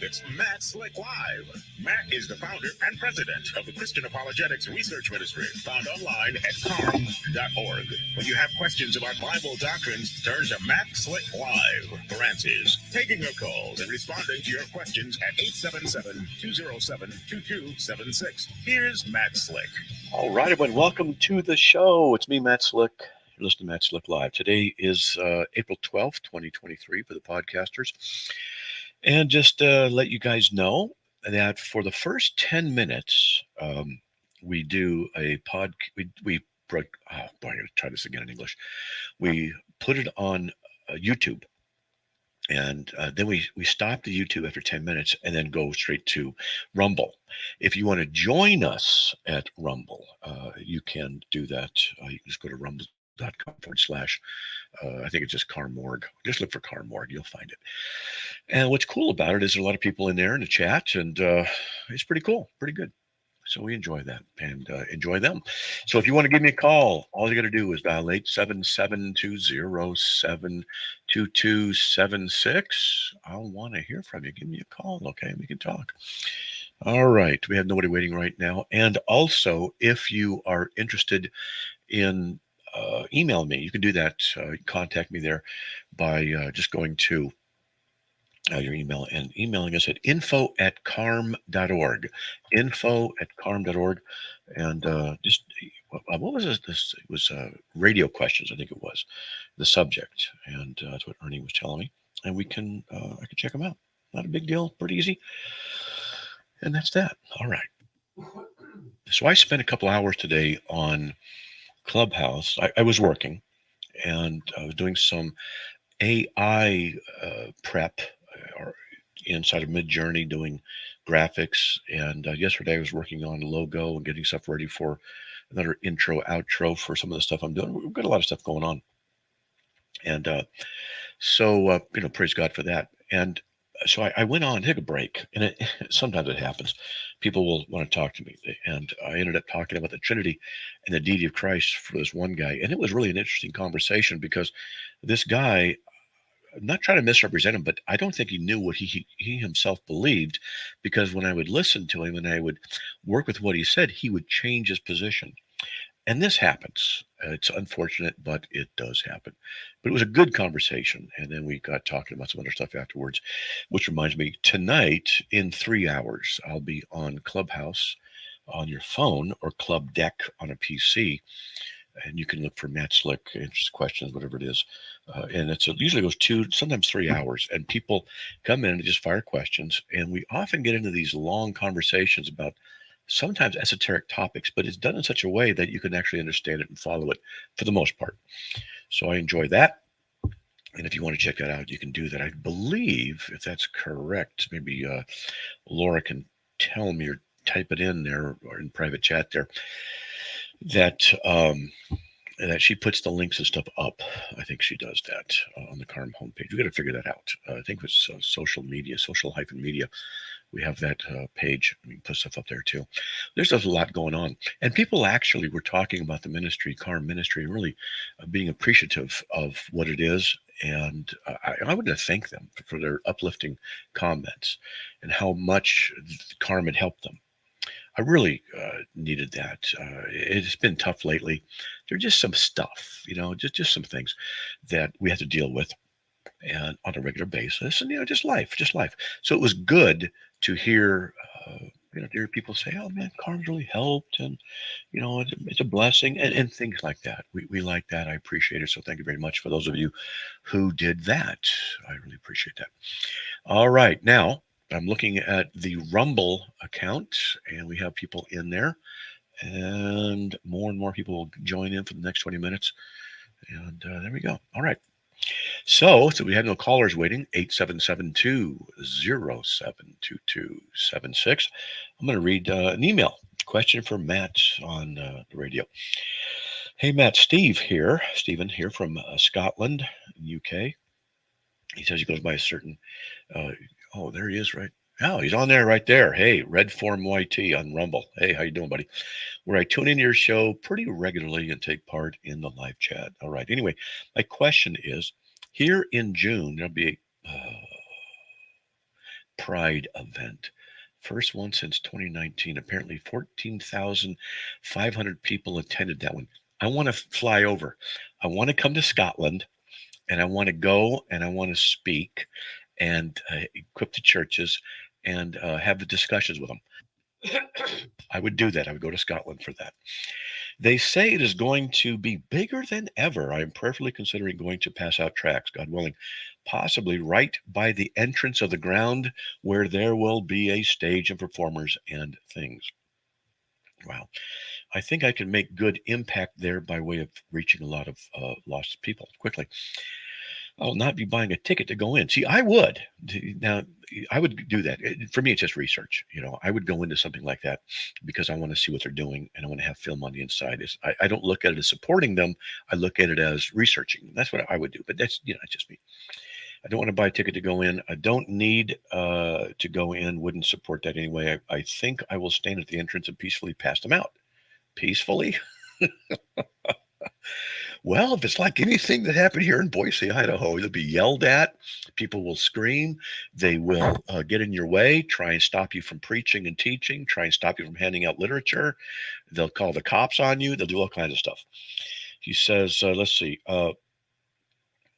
It's Matt Slick Live. Matt is the founder and president of the Christian Apologetics Research Ministry, found online at CARM.org. When you have questions about Bible doctrines, turn to Matt Slick Live for answers. Taking your calls and responding to your questions at 877-207-2276. Here's Matt Slick. All right, everyone, welcome to the show. It's me, Matt Slick. You're listening to Matt Slick Live. Today is April 12th, 2023 for the podcasters. And just let you guys know that for the first 10 minutes, we do a we broke, oh boy, I'm going to try this again in English. We put it on YouTube. And then we stop the YouTube after 10 minutes and then go straight to Rumble. If you want to join us at Rumble, you can do that. You can just go to rumble.com/, I think it's just CARM.org. Just look for CARM.org, you'll find it. And what's cool about it is there's a lot of people in there in the chat, and it's pretty cool, pretty good. So we enjoy that and enjoy them. So if you want to give me a call, all you got to do is dial 877-207-2276. I'll want to hear from you. Give me a call, okay? We can talk. All right. We have nobody waiting right now. And also, if you are interested in email me, you can do that. Contact me there by just going to your email and emailing us at info@carm.org, info@carm.org. And just, what was this? It was radio questions, I think it was, the subject. And that's what Ernie was telling me. And I can check them out. Not a big deal, pretty easy. And that's that. All right. So I spent a couple hours today on Clubhouse. I was working, and I was doing some AI prep inside of Midjourney, doing graphics. And yesterday I was working on a logo and getting stuff ready for another intro, outro for some of the stuff I'm doing. We've got a lot of stuff going on. And so praise God for that. And so I went on, take a break, and sometimes it happens. People will want to talk to me, and I ended up talking about the Trinity and the deity of Christ for this one guy. And it was really an interesting conversation because this guy, I'm not trying to misrepresent him, but I don't think he knew what he himself believed, because when I would listen to him and I would work with what he said, he would change his position. And this happens. It's unfortunate, but it does happen. But it was a good conversation. And then we got talking about some other stuff afterwards, which reminds me, tonight in 3 hours, I'll be on Clubhouse on your phone or Club Deck on a PC. And you can look for Matt Slick, interest questions, whatever it is. And it usually goes 2, sometimes 3 hours. And people come in and just fire questions. And we often get into these long conversations about sometimes esoteric topics, but it's done in such a way that you can actually understand it and follow it for the most part. So I enjoy that. And if you want to check that out, you can do that. I believe, if that's correct, maybe Laura can tell me or type it in there or in private chat there, that she puts the links and stuff up. I think she does that on the CARM homepage. We got to figure that out. I think it's social media, social-media. We have that page. We can put stuff up there too. There's a lot going on. And people actually were talking about the ministry, CARM ministry, really being appreciative of what it is. And I would thank them for their uplifting comments and how much CARM had helped them. I really needed that. It's been tough lately. There's just some stuff, just some things that we have to deal with and on a regular basis, and just life. So it was good to hear people say, "Oh man, CARM's really helped," and it's a blessing, and things like that. We like that. I appreciate it. So thank you very much for those of you who did that. I really appreciate that. All right, now I'm looking at the Rumble account, and we have people in there, and more people will join in for the next 20 minutes. And there we go. All right. So we had no callers waiting. 877-207-2276. I'm going to read an email question for Matt on the radio. Hey, Matt, Stephen here from Scotland, UK. He says he goes by a certain, oh, there he is, right? Oh, he's on there right there. Hey, Red Form YT on Rumble. Hey, how you doing, buddy? Where I tune into your show pretty regularly and take part in the live chat. All right. Anyway, my question is, here in June, there'll be Pride event. First one since 2019. Apparently 14,500 people attended that one. I want to fly over. I want to come to Scotland, and I want to go and I want to speak and equip the churches and have the discussions with them. I would do that. I would go to Scotland for that. They say it is going to be bigger than ever. I am prayerfully considering going to pass out tracts, God willing, possibly right by the entrance of the ground where there will be a stage and performers and things. Wow. I think I can make good impact there by way of reaching a lot of lost people quickly. I'll not be buying a ticket to go in. See, I would. Now, I would do that. For me, it's just research. I would go into something like that because I want to see what they're doing and I want to have film on the inside. I don't look at it as supporting them. I look at it as researching. That's what I would do. But that's, it's just me. I don't want to buy a ticket to go in. I don't need to go in. Wouldn't support that anyway. I think I will stand at the entrance and peacefully pass them out. Peacefully? Well, if it's like anything that happened here in Boise, Idaho, you'll be yelled at. People will scream. They will get in your way, try and stop you from preaching and teaching, try and stop you from handing out literature. They'll call the cops on you. They'll do all kinds of stuff. He says, let's see,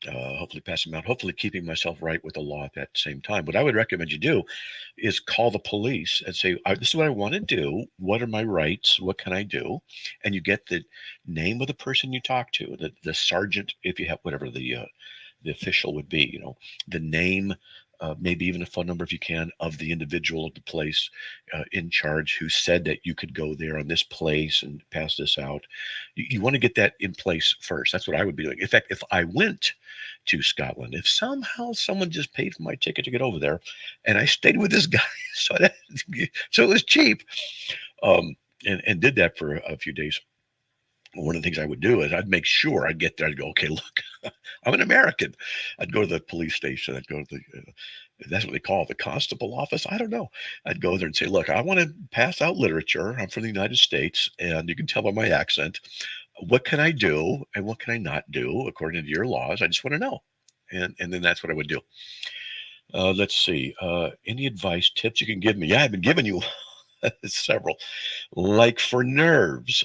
hopefully pass them out, hopefully keeping myself right with the law at that same time. What I would recommend you do is call the police and say, this is what I want to do. What are my rights? What can I do? And you get the name of the person you talk to, the sergeant, if you have whatever the official would be, the name, maybe even a phone number if you can, of the individual of the place in charge who said that you could go there on this place and pass this out. You want to get that in place first. That's what I would be doing. In fact, if I went to Scotland, if somehow someone just paid for my ticket to get over there and I stayed with this guy, so it was cheap, and did that for a few days. One of the things I would do is I'd make sure I'd get there. I'd go, okay, look, I'm an American. I'd go to the police station. I'd go to that's what they call it, the constable office. I don't know. I'd go there and say, look, I want to pass out literature. I'm from the United States, and you can tell by my accent. What can I do and what can I not do according to your laws? I just want to know. And then that's what I would do. Let's see. Any advice, tips you can give me? Yeah, I've been giving you several. Like for nerves,